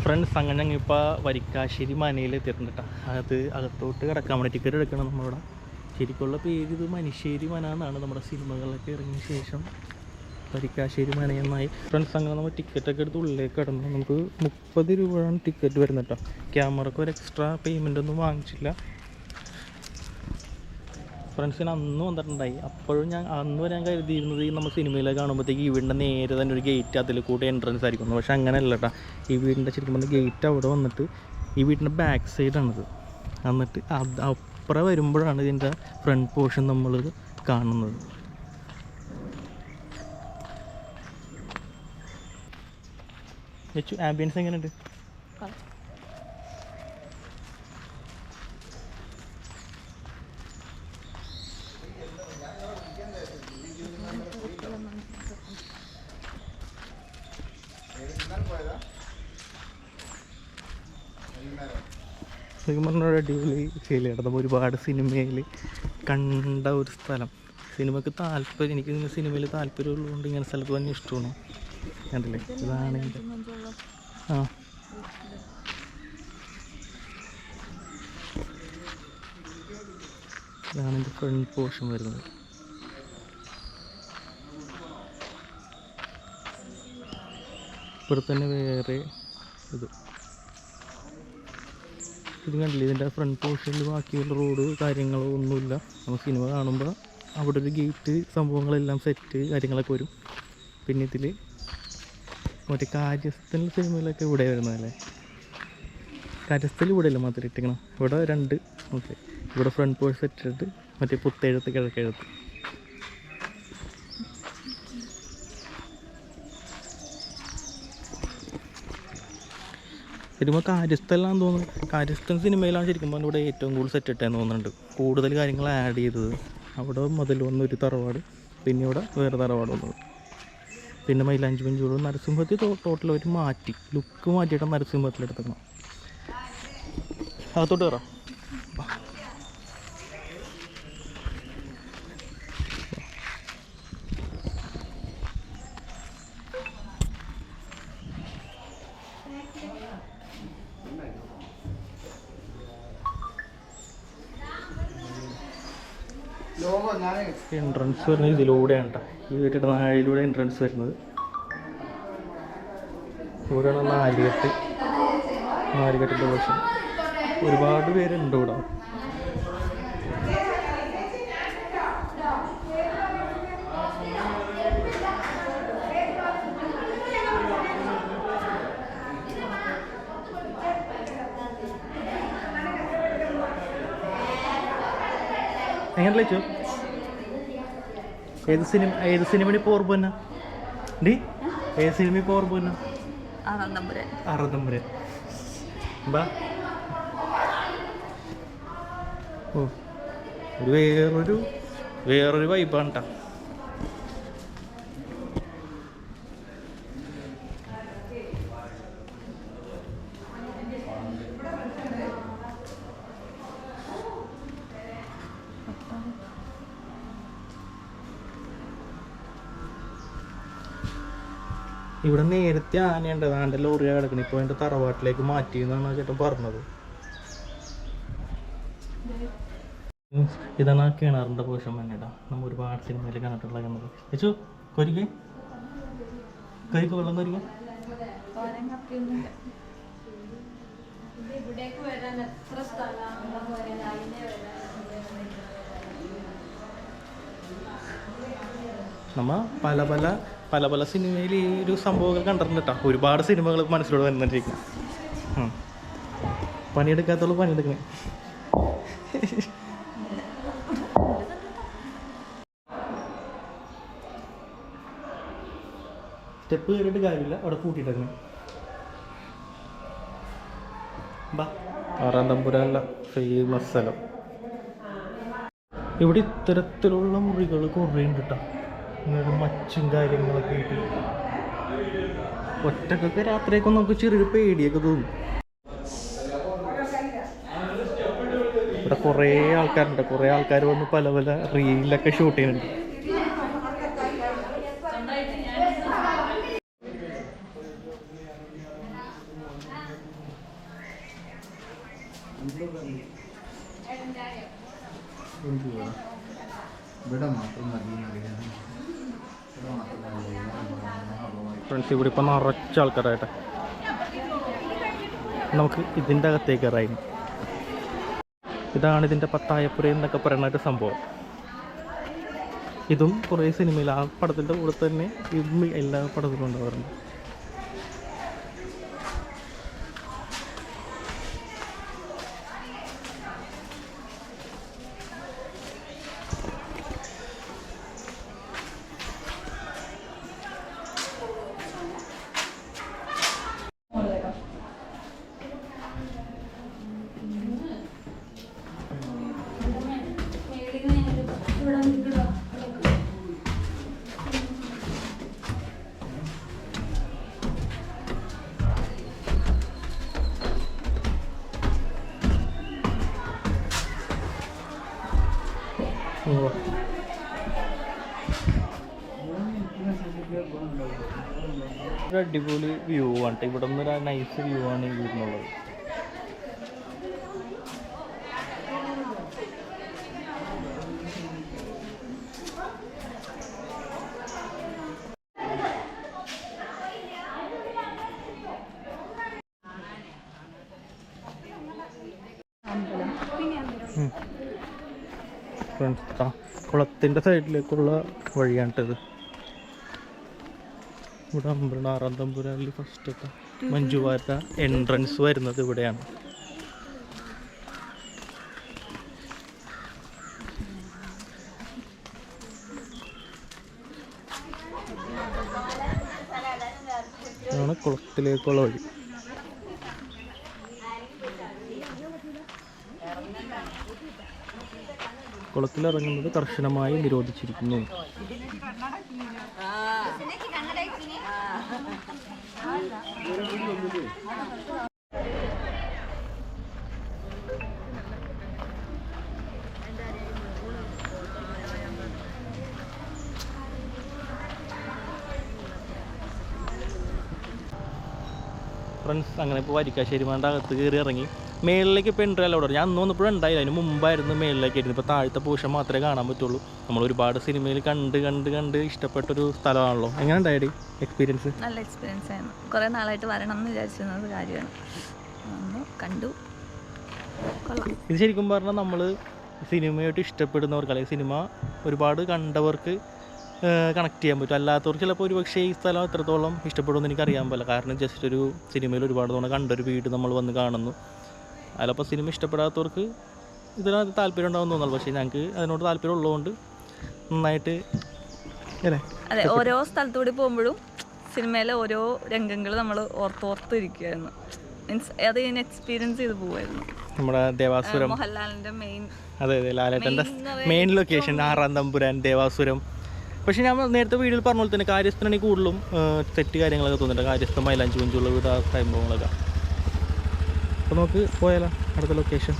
Friends, അങ്ങനെ ഞങ്ങൾ ഇപ്പോൾ വരിക്കാശ്ശേരി മനയിൽ എത്തിയിട്ടുണ്ട് കേട്ടോ. അത് അകത്തോട്ട് കിടക്കാൻ വേണ്ടി ടിക്കറ്റ് എടുക്കണം നമ്മളിവിടെ. ശരിക്കുള്ള പേര് ഇത് മനുശ്ശേരി മന എന്നാണ്. നമ്മുടെ സിനിമകളിലൊക്കെ ഇറങ്ങിയ ശേഷം വരിക്കാശ്ശേരി മനയെന്നായി. ഫ്രണ്ട്സ്, അങ്ങനെ നമ്മൾ ടിക്കറ്റൊക്കെ എടുത്ത് ഉള്ളിലേക്ക് കിടന്നു. നമുക്ക് 30 രൂപയാണ് ടിക്കറ്റ് വരുന്നത് കേട്ടോ. ക്യാമറയ്ക്ക് ഒരു എക്സ്ട്രാ പേയ്മെൻ്റ് ഒന്നും വാങ്ങിച്ചില്ല. ഫ്രണ്ട്സിന് അന്ന് വന്നിട്ടുണ്ടായി. അപ്പോഴും ഞാൻ അന്ന് വരെ ഞാൻ കരുതിയിരുന്നത് നമ്മൾ സിനിമയിലൊക്കെ കാണുമ്പോഴത്തേക്ക് ഈ വീടിൻ്റെ നേരെ തന്നെ ഒരു ഗേറ്റ് അതിൽ കൂടെ എൻട്രൻസ് ആയിരിക്കുന്നു. പക്ഷേ അങ്ങനെയല്ല കേട്ടോ. ഈ വീടിൻ്റെ ശരിക്കും പറഞ്ഞാൽ ഗേറ്റ് അവിടെ വന്നിട്ട് ഈ വീടിൻ്റെ ബാക്ക് സൈഡാണിത്. എന്നിട്ട് അപ്പുറം വരുമ്പോഴാണ് ഇതിൻ്റെ ഫ്രണ്ട് പോർഷൻ നമ്മൾ കാണുന്നത്. ആംബിയൻസ് എങ്ങനെയുണ്ട്? ശരിക്കും പറഞ്ഞ അടിപൊളി ഫീൽ ചെയ്യണം. നമ്മൾ ഒരുപാട് സിനിമയിൽ കണ്ട ഒരു സ്ഥലം. സിനിമയ്ക്ക് താല്പര്യം, എനിക്ക് സിനിമയിൽ താല്പര്യമുള്ളതുകൊണ്ട് ഇങ്ങനെ സ്ഥലത്ത് തന്നെ ഇഷ്ടമാണ്. കണ്ടില്ലേ, ഇതാണ് ഇതാണ് എൻ്റെ ഫ്രണ്ട് പോർഷൻ വരുന്നത്. ഇവിടെ തന്നെ വേറെ ഇത് കണ്ടില്ലേ, ഇതിൻ്റെ ഫ്രണ്ട് പോർഷനിൽ ബാക്കിയുള്ള റോഡ് കാര്യങ്ങളോ ഒന്നുമില്ല. നമ്മൾ സിനിമ കാണുമ്പോൾ അവിടെ ഒരു ഗേറ്റ് സംഭവങ്ങളെല്ലാം സെറ്റ് കാര്യങ്ങളൊക്കെ വരും. പിന്നെ ഇതിൽ മറ്റേ കാര്യസ്ഥൽ സിനിമയിലൊക്കെ ഇവിടെ വരുന്നതല്ലേ, കാര്യസ്ഥൽ ഇവിടെ അല്ല മാത്രം ഇട്ടിക്കണം. ഇവിടെ 2 ഓക്കെ. ഇവിടെ ഫ്രണ്ട് പോർഷൻ സെറ്റ് ഇട്ടിട്ട് മറ്റേ പുത്തെഴുത്ത് കിഴക്കെഴുത്ത്. ശരിക്കും കാര്യസ്ഥലാന്ന് തോന്നുന്നു. കാര്യസ്ഥൻ സിനിമയിലാണ് ശരിക്കും പറഞ്ഞാൽ ഇവിടെ ഏറ്റവും കൂടുതൽ സെറ്റ് ഇട്ടേന്ന് തോന്നുന്നുണ്ട്. കൂടുതൽ കാര്യങ്ങൾ ആഡ് ചെയ്തത്. അവിടെ മുതൽ വന്നൊരു തറവാട്, പിന്നെ ഇവിടെ വേറെ തറവാട് വന്നത്, പിന്നെ മൈലാഞ്ചി മഞ്ചൂട് നരസിംഹത്തിൽ ടോട്ടൽ ഒരു മാറ്റി ലുക്ക് മാറ്റിയിട്ട് നരസിംഹത്തിലെടുത്തേക്കണം. അകത്തോട്ട് കയറാം. എൻട്രൻസ് വരുന്നത് ഇതിലൂടെയാണ് കേട്ടോ. ഈ വീട്ടിൻ്റെ നാഴിലൂടെ എൻട്രൻസ് വരുന്നത്. ഇവിടെയാണ് നാലുകെട്ടിൻ്റെ പോർഷൻ. ഒരുപാട് പേരുണ്ട് ഇവിടെ. എങ്ങനെ ലയിച്ചു? ഏത് സിനിമ ഇപ്പോൾ ഓർമ്മ തന്നെ ഡി? ഏത് സിനിമ ഇപ്പോൾ ഓർമ്മ തന്നെ? അറുതമ്പുരൻ. ബാ. ഓ, വേറൊരു വൈബാണ് കേട്ടോ. ഇവിടെ നേരത്തെ ആനയുണ്ട്, ആൻ്റെ ലോറിയാണ് കിടക്കുന്നത്. ഇപ്പോൾ എൻ്റെ തറവാട്ടിലേക്ക് മാറ്റി എന്നാണ് ചേട്ടൻ പറഞ്ഞത്. ഇതാണ് ആ കിണറിൻ്റെ പോഷൻ തന്നെടാ. നമ്മൾ ഒരുപാട് സിനിമയിൽ കണ്ടിട്ടുള്ള കിണർ. ചേച്ചു കൊരിക്കേ വെള്ളം കൊരിക്ക. നമ്മ പല പല സിനിമയിൽ ഈ ഒരു സംഭവങ്ങൾ കണ്ടിട്ടുണ്ട് കേട്ടോ. ഒരുപാട് സിനിമകൾ മനസ്സിലൂടെ വരുന്നിരിക്കും. പണിയെടുക്കാത്തോളം പണിയെടുക്കണേ. സ്റ്റെപ്പ് കയറിയിട്ട് കാര്യമില്ല, അവിടെ കൂട്ടിയിട്ടേക്കണേ. ബാ. ആറാന്തമ്പുരല്ല ഫേമസ് സ്ഥലം. ഇവിടെ ഇത്തരത്തിലുള്ള മുറികൾ കുറേ ഉണ്ട് കേട്ടോ. ഇങ്ങനെ മച്ചും കാര്യങ്ങളൊക്കെ ആയിട്ട് ഒറ്റക്കൊക്കെ രാത്രിയൊക്കെ നമുക്ക് ചെറിയൊരു പേടിയൊക്കെ തോന്നും. ഇവിടെ കുറേ ആൾക്കാരുണ്ട്. കുറേ ആൾക്കാർ വന്ന് പല പല റീലൊക്കെ ഷൂട്ട് ചെയ്യുന്നുണ്ട്. ഫ്രണ്ട്സ് ഇവിടെ ഇപ്പം നിറച്ച ആൾക്കാരായിട്ട് നമുക്ക് ഇതിൻ്റെ അകത്തേക്ക് കയറായി. ഇതാണ് ഇതിൻ്റെ പത്തായപ്പുര എന്നൊക്കെ പറയുന്ന ഒരു സംഭവം. ഇതും കുറേ സിനിമയിൽ ആ പടത്തിൻ്റെ കൂടെ തന്നെ ഇതും എല്ലാ പടത്തിലും ഉണ്ടാവാറുണ്ട്. ഒരു അടിപൊളി വ്യൂ ആണ്. ഇവിടെ നിന്ന് നൈസ് വ്യൂ ആണ് ഈ വീടിനുള്ളത്. കുളത്തിൻ്റെ സൈഡിലേക്കുള്ള വഴിയാണിട്ടത്. ഇവിടെ അമ്പലം ആറാം തമ്പുരാനിൽ ഫസ്റ്റൊക്കെ മഞ്ജുവാരുടെ എൻട്രൻസ് വരുന്നത് ഇവിടെയാണ്. ഇതാണ് കുളത്തിലേക്കുള്ള വഴി. കുളത്തിലിറങ്ങുന്നത് കർശനമായി നിരോധിച്ചിരിക്കുന്നു. ഫ്രണ്ട്സ് അങ്ങനെ ഇപ്പോൾ വരിക്കാശ്ശേരി മാൻ്റെ അകത്ത് കയറി ഇറങ്ങി. മേളിലേക്ക് ഇപ്പോൾ എൻട്രി അല്ല അവിടെ. ഞാൻ അന്ന് വന്നപ്പോഴും ഉണ്ടായില്ല, അതിന് മുമ്പായിരുന്നു മേളിലേക്ക് ആയിരുന്നു. ഇപ്പോൾ താഴത്തെ പോർഷൻ മാത്രമേ കാണാൻ പറ്റുള്ളൂ. നമ്മൾ ഒരുപാട് സിനിമയിൽ കണ്ട് ഇഷ്ടപ്പെട്ടൊരു സ്ഥലമാണല്ലോ. എങ്ങനെ ഉണ്ടായി എക്സ്പീരിയൻസ്? നല്ല എക്സ്പീരിയൻസ് ആയിരുന്നു. കുറേ നാളായിട്ട് വരണം എന്ന് വിചാരിച്ചിരുന്നത് കാര്യമാണ്. കണ്ടു. ഇത് ശരിക്കും പറഞ്ഞാൽ നമ്മൾ സിനിമയായിട്ട് ഇഷ്ടപ്പെടുന്നവർക്ക് അല്ലെങ്കിൽ സിനിമ ഒരുപാട് കണ്ടവർക്ക് കണക്ട് ചെയ്യാൻ പറ്റും. അല്ലാത്തവർക്ക് ചിലപ്പോൾ ഒരുപക്ഷേ ഈ സ്ഥലം എത്രത്തോളം ഇഷ്ടപ്പെടുമെന്ന് എനിക്കറിയാൻ പറ്റില്ല. കാരണം ജസ്റ്റ് ഒരു സിനിമയിൽ ഒരുപാട് തവണ കണ്ടൊരു വീട് നമ്മൾ വന്ന് കാണുന്നു. അതിലപ്പോൾ സിനിമ ഇഷ്ടപ്പെടാത്തവർക്ക് ഇതിനകത്ത് താല്പര്യം ഉണ്ടാകുമെന്ന് തോന്നുന്നു. പക്ഷേ ഞങ്ങൾക്ക് അതിനോട് താല്പര്യം ഉള്ളതുകൊണ്ട് നന്നായിട്ട് അതെ, ഓരോ സ്ഥലത്തൂടെ പോകുമ്പോഴും സിനിമയിലെ ഓരോ രംഗങ്ങൾ നമ്മൾ ഓർത്തിരിക്കുകയായിരുന്നു. മീൻസ് അത് എക്സ്പീരിയൻസ് ചെയ്ത് പോകുമായിരുന്നു. നമ്മുടെ ദേവാസുരം, മോഹൻലാലിൻ്റെ മെയിൻ, അതെ ലാലേട്ടൻ്റെ മെയിൻ ലൊക്കേഷൻ ആറാം തമ്പുരാൻ, ദേവാസുരം. പക്ഷേ ഞാൻ നേരത്തെ വീഡിയോയിൽ പറഞ്ഞ പോലെ തന്നെ കാര്യസ്ഥനാണെങ്കിൽ കൂടുതലും തെറ്റ് കാര്യങ്ങളൊക്കെ തോന്നുന്നുണ്ട്. കാര്യസ്ഥ മൈലാഞ്ചി കുഞ്ചുള്ള വീട് ആ സംഭവങ്ങളൊക്കെ. അപ്പോൾ നമുക്ക് പോയാലോ അടുത്ത ലൊക്കേഷൻ.